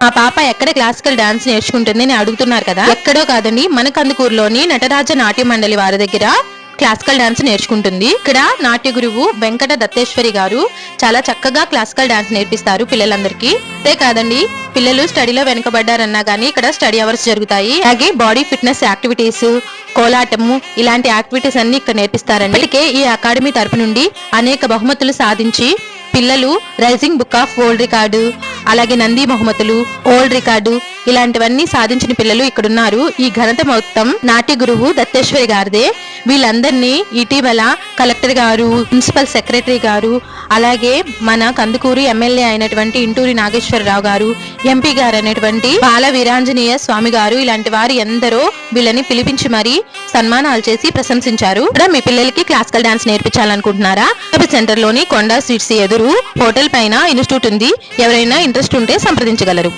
మా పాప ఎక్కడ క్లాసికల్ డాన్స్ నేర్చుకుంటుంది అని అడుగుతున్నారు కదా, ఎక్కడో కాదండి, మన కందుకూరులోని నటరాజ నాట్య మండలి వారి దగ్గర క్లాసికల్ డాన్స్ నేర్చుకుంటుంది. ఇక్కడ నాట్య గురువు వెంకట దత్తేశ్వరి గారు చాలా చక్కగా క్లాసికల్ డాన్స్ నేర్పిస్తారు పిల్లలందరికీ. అంతే కాదండి, పిల్లలు స్టడీలో వెనుకబడ్డారన్నా గానీ ఇక్కడ స్టడీ అవర్స్ జరుగుతాయి. అలాగే బాడీ ఫిట్నెస్ యాక్టివిటీస్, కోలాటము ఇలాంటి యాక్టివిటీస్ అన్ని ఇక్కడ నేర్పిస్తారండి. ఇప్పటికే ఈ అకాడమీ తరపు నుండి అనేక బహుమతులు సాధించి పిల్లలు rising book of world record, అలాగే నంది బహుమతులు, వరల్డ్ రికార్డు ఇలాంటివన్నీ సాధించిన పిల్లలు ఇక్కడ ఉన్నారు. ఈ ఘనత మొత్తం నాట్య గురువు దత్తేశ్వరి గారిదే. వీళ్ళందరినీ ఇటీవల కలెక్టర్ గారు, ప్రిన్సిపల్ సెక్రటరీ గారు, అలాగే మన కందుకూరు ఎమ్మెల్యే అయినటువంటి ఇంటూరి నాగేశ్వరరావు గారు, ఎంపీ గారు అనేటువంటి బాల వీరాంజనేయ స్వామి గారు ఇలాంటి వారు ఎందరో వీళ్ళని పిలిపించి మరీ సన్మానాలు చేసి ప్రశంసించారు. మీ పిల్లలకి క్లాసికల్ డాన్స్ నేర్పించాలనుకుంటున్నారా? సెంటర్ లోని కొండా స్వీట్స్ ఎదురు హోటల్ పైన ఇన్స్టిట్యూట్ ఉంది. ఎవరైనా ఇంట్రెస్ట్ ఉంటే సంప్రదించగలరు.